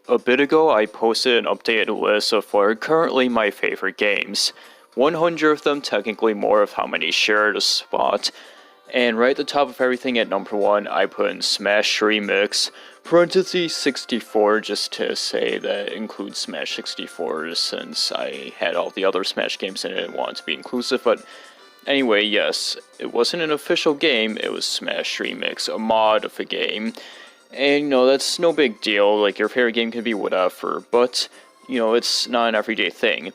A bit ago, I posted an updated list of what are currently my favorite games. 100 of them, technically more of how many shared a spot. And right at the top of everything at number 1, I put in Smash Remix, parentheses 64, just to say that it includes Smash 64, since I had all the other Smash games in it and wanted to be inclusive. But anyway, yes, it wasn't an official game, it was Smash Remix, a mod of a game. And, that's no big deal, like, your favorite game can be whatever, but, it's not an everyday thing.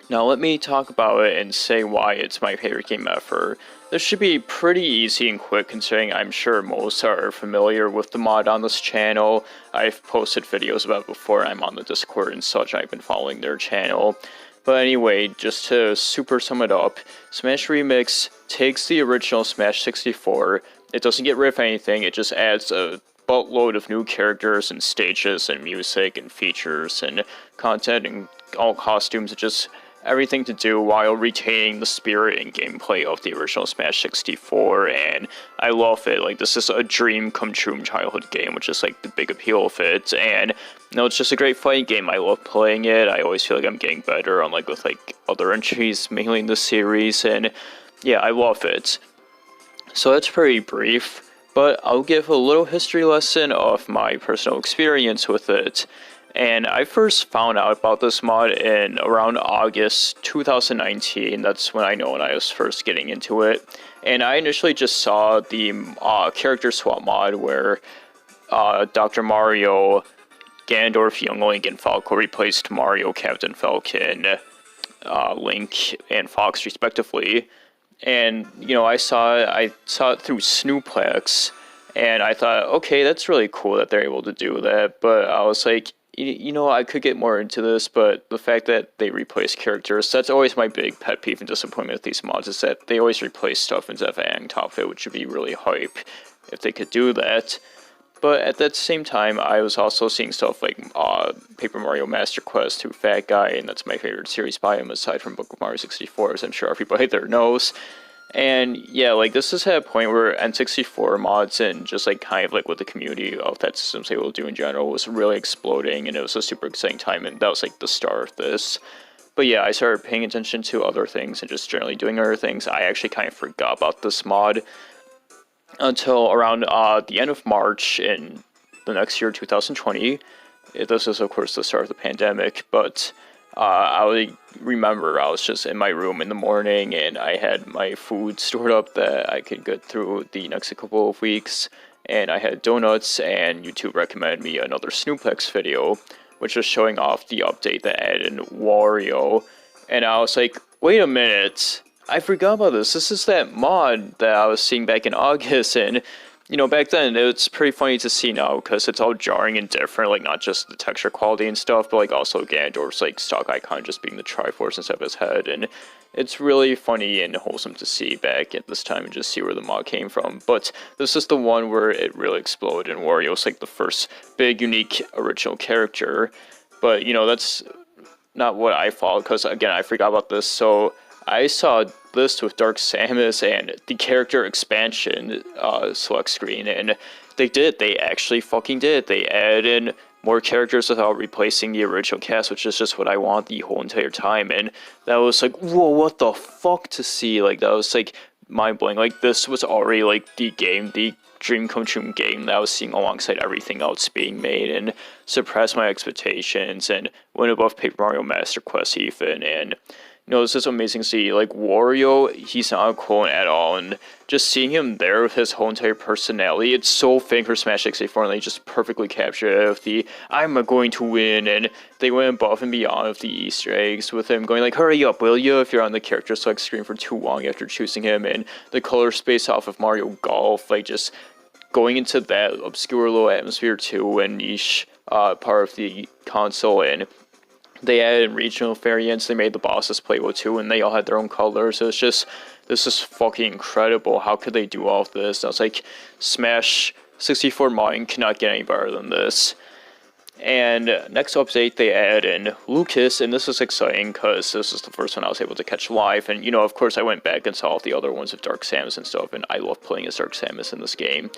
Now, let me talk about it and say why it's my favorite game ever. This should be pretty easy and quick, considering I'm sure most are familiar with the mod on this channel. I've posted videos about it before, I'm on the Discord and such, I've been following their channel. But anyway, just to super sum it up, Smash Remix takes the original Smash 64, it doesn't get rid of anything, it just adds a buttload of new characters and stages and music and features and content and all costumes, just everything to do while retaining the spirit and gameplay of the original Smash 64, and I love it. Like, this is a dream come true childhood game, which is like the big appeal of it, and it's just a great fighting game. I love playing it. I always feel like I'm getting better, unlike with like other entries mainly in the series, and yeah, I love it. So that's pretty brief, but I'll give a little history lesson of my personal experience with it. And I first found out about this mod in around August 2019. That's when I was first getting into it. And I initially just saw the character swap mod where Dr. Mario, Ganondorf, Young Link, and Falco replaced Mario, Captain Falcon, Link, and Fox respectively. And, I saw it through Snooplex, and I thought, okay, that's really cool that they're able to do that, but I was like, I could get more into this, but the fact that they replace characters, that's always my big pet peeve and disappointment with these mods, is that they always replace stuff instead of adding top of it, which would be really hype if they could do that. But at that same time, I was also seeing stuff like Paper Mario Master Quest through Fat Guy, and that's my favorite series by him, aside from Book of Mario 64, as I'm sure everybody there knows. And yeah, like, this is at a point where N64 mods and just like kind of like what the community of that system's able to do in general was really exploding, and it was a super exciting time, and that was like the start of this. But yeah, I started paying attention to other things and just generally doing other things. I actually kind of forgot about this mod until around the end of March in the next year, 2020. This is, of course, the start of the pandemic, but I remember I was just in my room in the morning, and I had my food stored up that I could get through the next couple of weeks, and I had donuts, and YouTube recommended me another Snooplex video, which was showing off the update that added Wario, and I was like, wait a minute, I forgot about this. This is that mod that I was seeing back in August, and, back then, it's pretty funny to see now, because it's all jarring and different, like, not just the texture quality and stuff, but, like, also Ganondorf's, like, stock icon just being the Triforce instead of his head, and it's really funny and wholesome to see back at this time and just see where the mod came from. But this is the one where it really exploded, and Wario's, like, the first big, unique, original character, but, that's not what I followed, because, again, I forgot about this, so I saw this with Dark Samus and the character expansion select screen, and they actually fucking did. They added in more characters without replacing the original cast, which is just what I want the whole entire time, and that was like, whoa, what the fuck to see. Like, that was like mind-blowing. Like, this was already like the dream come true game that I was seeing alongside everything else being made, and surpassed my expectations and went above Paper Mario Master Quest even. And this is amazing to see. Like, Wario, he's not a clone at all, and just seeing him there with his whole entire personality, it's so fitting for Smash 64, and they just perfectly captured it with the I'm going to win, and they went above and beyond with the Easter eggs, with him going like, hurry up, will you, if you're on the character select screen for too long after choosing him, and the color space off of Mario Golf, like, just going into that obscure little atmosphere too, and niche part of the console, and they added regional variants, they made the bosses playable too, and they all had their own colors. It's just, this is fucking incredible. How could they do all of this? And I was like, Smash 64 modding cannot get any better than this. And next update, they add in Lucas, and this is exciting because this is the first one I was able to catch live. And, of course, I went back and saw all the other ones of Dark Samus and stuff, and I love playing as Dark Samus in this game.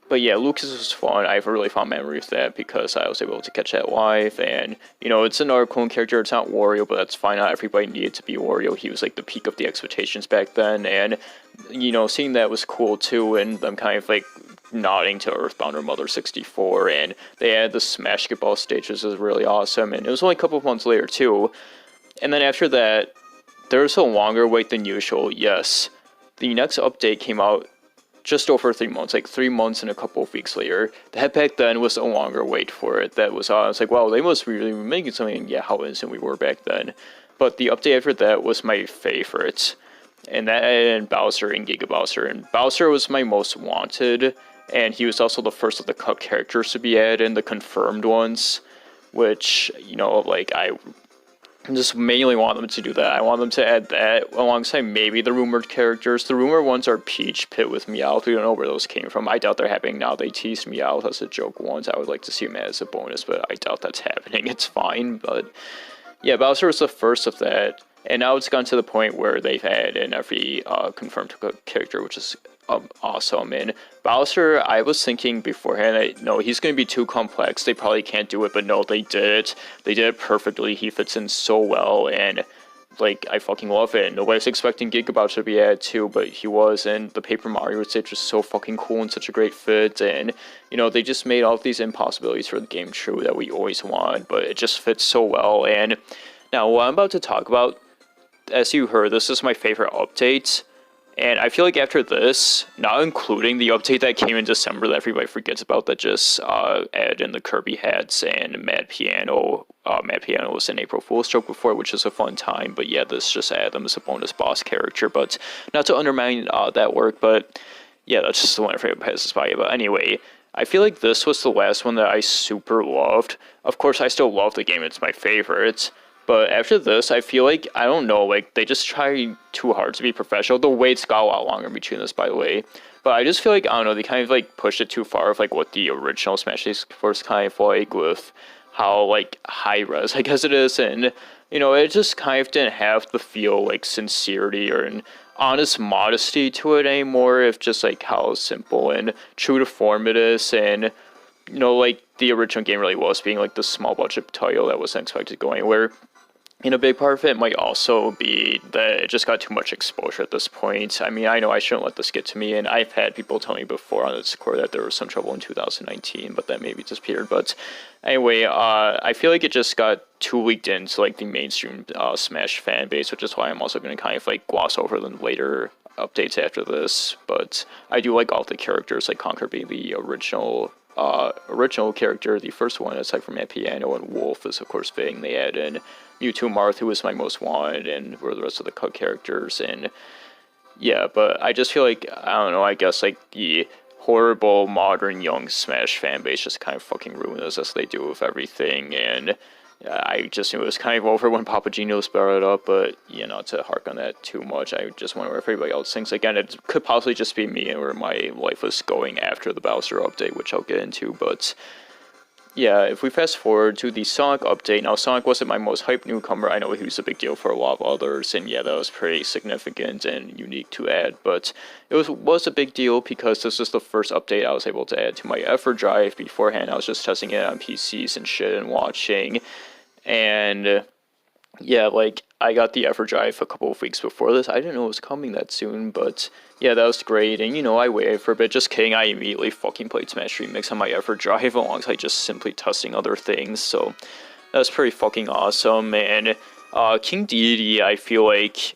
But yeah, Lucas was fun. I have a really fond memory of that because I was able to catch that live, and you know, it's another clone character. It's not Wario, but that's fine. Not everybody needed to be Wario. He was like the peak of the expectations back then, and you know, seeing that was cool too. And them kind of like nodding to Earthbound or Mother 64, and they had the Smash Get Ball stages was really awesome. And it was only a couple of months later too. And then after that, there was a longer wait than usual. Yes, the next update came out just over 3 months, like 3 months and a couple of weeks later. That back then was a longer wait for it. That was, I was like, wow, they must really be making something. Yeah, how innocent we were back then. But the update after that was my favorite. And that and Bowser and Giga Bowser. And Bowser was my most wanted. And he was also the first of the cut characters to be added, the confirmed ones. Which, you know, like, I just mainly want them to do that. I want them to add that alongside maybe the rumored characters. The rumored ones are Peach, Pit with Meowth. We don't know where those came from. I doubt they're happening now. They teased Meowth as a joke once. I would like to see him as a bonus, but I doubt that's happening. It's fine, but yeah, Bowser was the first of that. And now it's gotten to the point where they've had in every confirmed character, which is awesome. And Bowser, I was thinking beforehand, no, he's going to be too complex. They probably can't do it, but no, they did it. They did it perfectly. He fits in so well, and like, I fucking love it. Nobody was expecting Giga Bowser to be added too, but he was, and the Paper Mario stage was so fucking cool and such a great fit, and, you know, they just made all of these impossibilities for the game true that we always wanted, but it just fits so well. And now, what I'm about to talk about, as you heard, this is my favorite update. And I feel like after this, not including the update that came in December that everybody forgets about, that just added in the Kirby hats and Mad Piano. Mad Piano was an April Fool's joke before, which is a fun time. But yeah, this just added them as a bonus boss character. But not to undermine that work, but yeah, that's just the one everybody passes by. But anyway, I feel like this was the last one that I super loved. Of course, I still love the game. It's my favorite. But after this, I feel like, I don't know, like, they just try too hard to be professional. The wait's got a lot longer between this, by the way. But I just feel like, I don't know, they kind of, like, pushed it too far of, like, what the original Smash Bros. Was kind of like, with how, like, high-res, I guess it is. And, you know, it just kind of didn't have the feel, like, sincerity or an honest modesty to it anymore. Of just, like, how simple and true to form it is. And, you know, like, the original game really was, being, like, the small-budget title that wasn't expected to go anywhere. And a big part of it might also be that it just got too much exposure at this point. I mean, I know I shouldn't let this get to me, and I've had people tell me before on the Discord that there was some trouble in 2019, but that maybe disappeared. But anyway, I feel like it just got too leaked into, like, the mainstream Smash fan base, which is why I'm also going to kind of, like, gloss over the later updates after this. But I do like all the characters, like Conker being the original character, the first one, aside from Mad Piano, and Wolf is, of course, being they add in Mewtwo Marth, who was my most wanted, and were the rest of the cut characters. And yeah, but I just feel like, I don't know, I guess, like, the horrible modern young Smash fan base just kind of fucking ruined us, as they do with everything. And I just knew it was kind of over when Papagenos brought it up, but, you know, to hark on that too much, I just wonder if everybody else thinks. Again, it could possibly just be me and where my life was going after the Bowser update, which I'll get into. But yeah, if we fast forward to the Sonic update, now Sonic wasn't my most hyped newcomer. I know he was a big deal for a lot of others, and yeah, that was pretty significant and unique to add, but it was a big deal because this is the first update I was able to add to my effort drive. Beforehand, I was just testing it on PCs and shit and watching, and yeah, like, I got the effort drive a couple of weeks before this. I didn't know it was coming that soon, but yeah, that was great. And, you know, I waited for a bit. Just kidding, I immediately fucking played Smash Remix on my effort drive alongside just simply testing other things. So that was pretty fucking awesome. And King Deity, I feel like,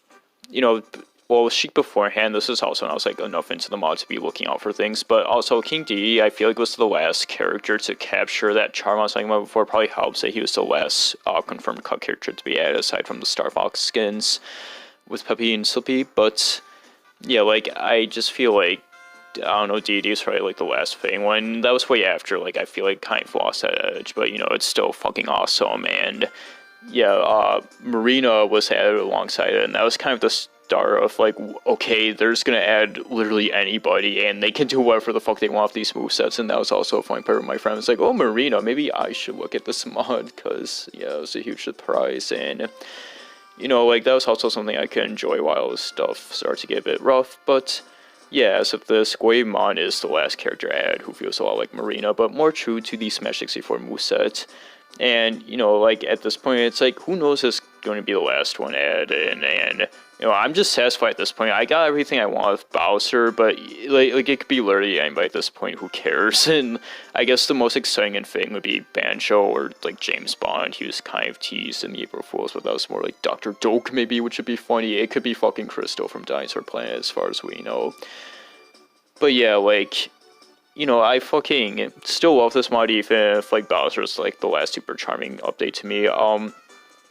you know, well, with Sheik beforehand, this is also when I was, like, enough into the mod to be looking out for things, but also King Deity, I feel like, was the last character to capture that charm I was talking about before. Probably helps that he was the last confirmed cut character to be added, aside from the Star Fox skins with Peppy and Slippy. But yeah, like, I just feel like, I don't know, Deity is probably, like, the last thing. When that was way after, like, I feel like kind of lost that edge, but, you know, it's still fucking awesome. And yeah, Marina was added alongside it, and that was kind of the start of, like, okay, they're just gonna add literally anybody, and they can do whatever the fuck they want with these movesets. And that was also a funny part of my friend was like, oh, Marina, maybe I should look at this mod, because, yeah, it was a huge surprise. And, you know, like, that was also something I could enjoy while stuff started to get a bit rough. But yeah, as of this, Goemon is the last character added who feels a lot like Marina, but more true to the Smash 64 moveset. And, you know, like, at this point, it's like, who knows is going to be the last one added, and you know, I'm just satisfied at this point. I got everything I want with Bowser, but, like it could be literally anybody at this point, who cares? And I guess the most exciting thing would be Banjo, or, like, James Bond. He was kind of teased in the April Fools, but that was more like Dr. Doke, maybe, which would be funny. It could be fucking Crystal from Dinosaur Planet, as far as we know. But yeah, like, you know, I fucking still love this mod, even if, like, Bowser's, like, the last super charming update to me.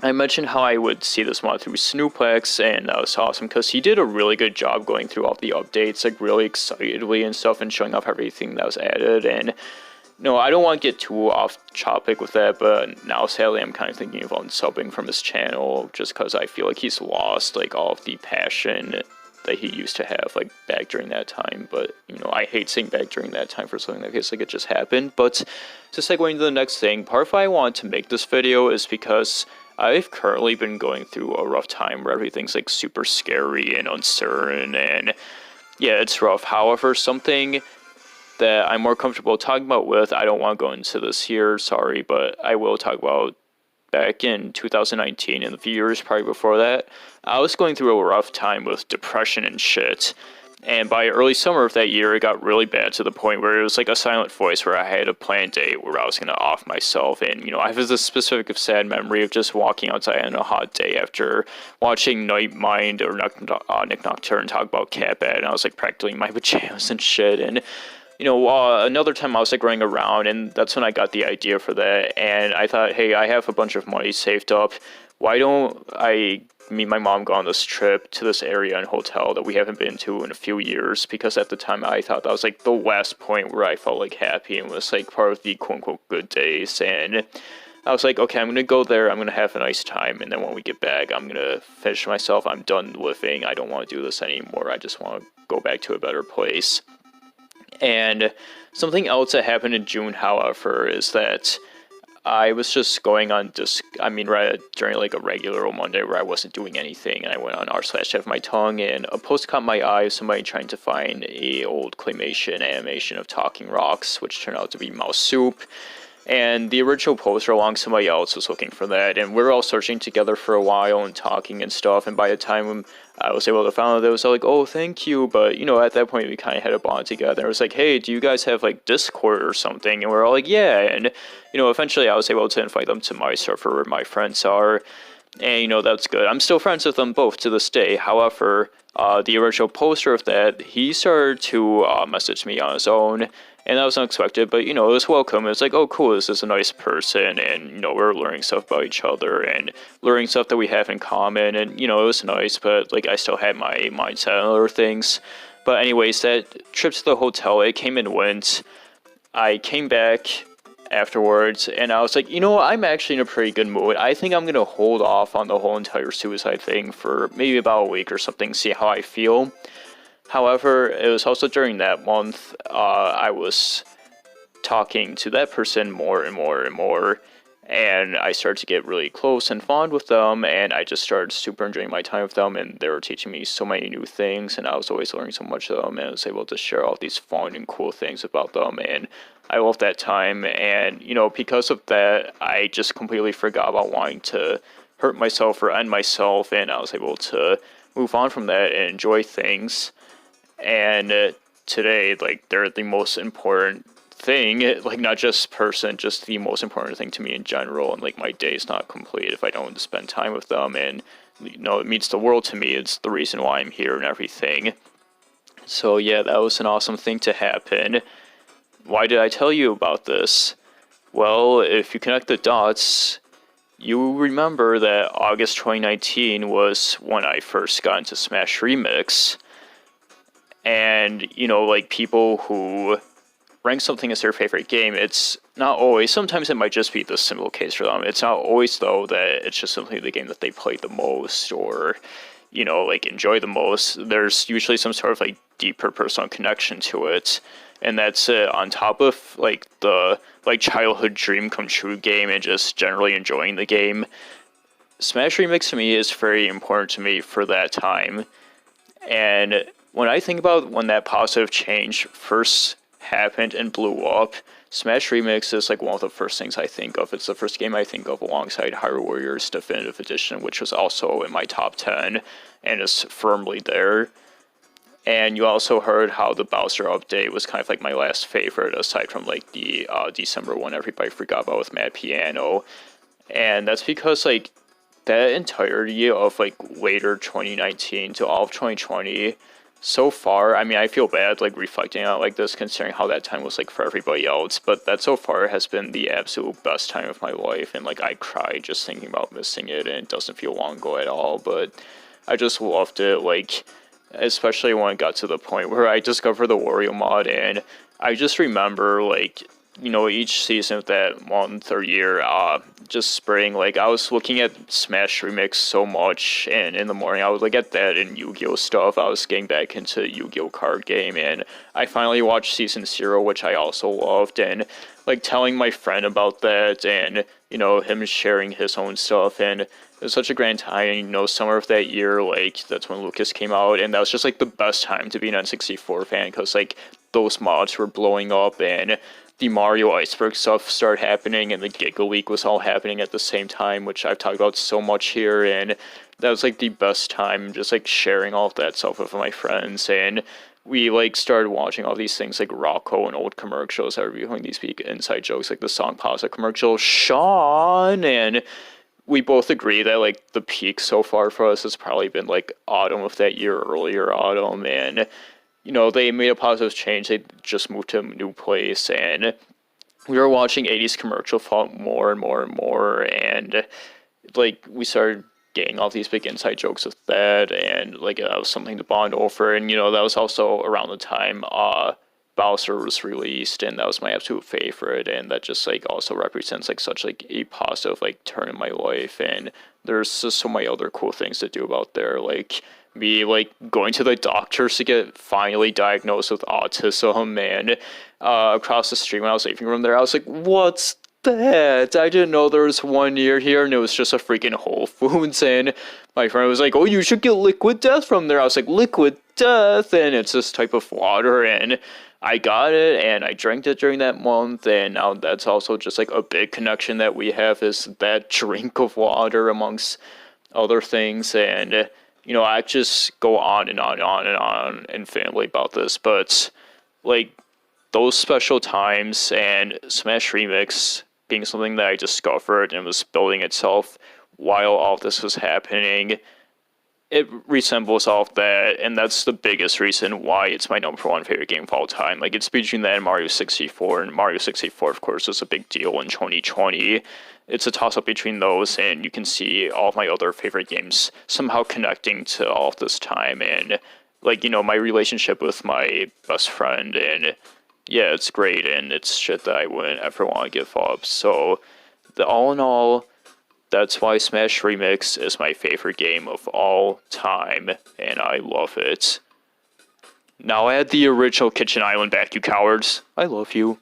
I mentioned how I would see this mod through Snooplex, and that was awesome, because he did a really good job going through all the updates, like, really excitedly and stuff, and showing off everything that was added, and, no, I don't want to get too off topic with that, but now, sadly, I'm kind of thinking of unsubbing from his channel, just because I feel like he's lost, like, all of the passion that he used to have, like, back during that time. But, you know, I hate saying back during that time for something that feels like it just happened. But to segue into the next thing, part of why I want to make this video is because I've currently been going through a rough time where everything's, like, super scary and uncertain, and yeah, it's rough. However, something that I'm more comfortable talking about with, I don't want to go into this here, sorry, but I will talk about back in 2019 and a few years probably before that. I was going through a rough time with depression and shit. And by early summer of that year, it got really bad to the point where it was like a silent voice where I had a planned date where I was going to off myself. And, you know, I have this specific sad memory of just walking outside on a hot day after watching Night Mind or Nick Nocturne talk about Catbad. And I was like practically in my pajamas and shit. And, you know, another time I was like running around, and that's when I got the idea for that. And I thought, hey, I have a bunch of money saved up. Why don't me and my mom go on this trip to this area and hotel that we haven't been to in a few years? Because at the time I thought that was like the last point where I felt like happy and was like part of the quote unquote good days. And I was like, okay, I'm gonna go there, I'm gonna have a nice time, and then when we get back, I'm gonna finish myself. I'm done living. I don't want to do this anymore. I just want to go back to a better place. And something else that happened in June, however, is that I was just going on during like a regular old Monday where I wasn't doing anything, and I went on r/have-my-tongue, and a post caught my eye of somebody trying to find a old claymation animation of talking rocks, which turned out to be Mouse Soup. And the original poster along somebody else was looking for that, and we were all searching together for a while and talking and stuff, and by the time I was able to find it, was like, oh, thank you, but, you know, at that point, we kind of had a bond together. It was like, hey, do you guys have, like, Discord or something? And we were all like, yeah, and, you know, eventually I was able to invite them to my server where my friends are, and, you know, that's good. I'm still friends with them both to this day. However, the original poster of that, he started to message me on his own, and that was unexpected, but, you know, it was welcome. It was like, oh, cool, this is a nice person, and, you know, we're learning stuff about each other, and learning stuff that we have in common, and, you know, it was nice, but, like, I still had my mindset on other things. But anyways, that trip to the hotel, it came and went. I came back afterwards, and I was like, you know, I'm actually in a pretty good mood. I think I'm gonna hold off on the whole entire suicide thing for maybe about a week or something, see how I feel. However, it was also during that month, I was talking to that person more and more and more, and I started to get really close and fond with them, and I just started super enjoying my time with them, and they were teaching me so many new things, and I was always learning so much of them, and I was able to share all these fun and cool things about them, and I loved that time. And, you know, because of that, I just completely forgot about wanting to hurt myself or end myself, and I was able to move on from that and enjoy things. And today, like, they're the most important thing, like, not just person, just the most important thing to me in general, and, like, my day's not complete if I don't spend time with them, and, you know, it means the world to me. It's the reason why I'm here and everything. So, yeah, that was an awesome thing to happen. Why did I tell you about this? Well, if you connect the dots, you remember that August 2019 was when I first got into Smash Remix. And, you know, like, people who rank something as their favorite game, it's not always, sometimes it might just be the simple case for them. It's not always, though, that it's just simply the game that they played the most or, you know, like, enjoy the most. There's usually some sort of, like, deeper personal connection to it. And that's on top of, like, the, like, childhood dream come true game and just generally enjoying the game. Smash Remix to me is very important to me for that time. And when I think about when that positive change first happened and blew up, Smash Remix is like one of the first things I think of. It's the first game I think of alongside Hyrule Warriors Definitive Edition, which was also in my top 10 and is firmly there. And you also heard how the Bowser update was kind of like my last favorite, aside from like the December one everybody forgot about with Mad Piano. And that's because like that entirety of like later 2019 to all of 2020 so far, I mean, I feel bad like reflecting on it like this, considering how that time was like for everybody else, but that so far has been the absolute best time of my life, and like I cry just thinking about missing it, and it doesn't feel long ago at all, but I just loved it, like especially when it got to the point where I discovered the Wario mod, and I just remember like, you know, each season of that month or year, just spring, like I was looking at Smash Remix so much, and in the morning I would look at that and Yu-Gi-Oh stuff. I was getting back into Yu-Gi-Oh card game, and I finally watched Season 0, which I also loved, and like telling my friend about that, and you know, him sharing his own stuff, and it was such a grand time. You know, summer of that year, like that's when Lucas came out, and that was just like the best time to be an N64 fan, because like those mods were blowing up, and the Mario Iceberg stuff started happening, and the Giga League was all happening at the same time, which I've talked about so much here, and that was like the best time, just like sharing all of that stuff with my friends, and we like started watching all these things like Rocco and old commercials that were reviewing these big inside jokes, like the Song Pause commercial, Sean, and we both agree that like the peak so far for us has probably been like autumn of that year, earlier autumn, and you know, they made a positive change. They just moved to a new place, and we were watching 80s commercial font more and more and more, and like we started getting all these big inside jokes with that, and like that was something to bond over. And you know, that was also around the time Bowser was released, and that was my absolute favorite, and that just like also represents like such like a positive like turn in my life. And there's just so many other cool things to do about there, like me like going to the doctors to get finally diagnosed with autism, and across the street when I was leaving from there, I was like, what's that? I didn't know there was one near here, and it was just a freaking Whole Foods, and my friend was like, oh, you should get Liquid Death from there. I was like, Liquid Death, and it's this type of water, and I got it, and I drank it during that month, and now that's also just like a big connection that we have, is that drink of water amongst other things. And you know, I just go on and on and on and on infinitely about this, but like those special times and Smash Remix being something that I discovered and was building itself while all of this was happening, it resembles all of that, and that's the biggest reason why it's my number one favorite game of all time. Like, it's between that and Mario 64, and Mario 64, of course, was a big deal in 2020. It's a toss-up between those, and you can see all of my other favorite games somehow connecting to all of this time, and, like, you know, my relationship with my best friend, and, yeah, it's great, and it's shit that I wouldn't ever want to give up. So, all in all, that's why Smash Remix is my favorite game of all time, and I love it. Now add the original Kitchen Island back, you cowards. I love you.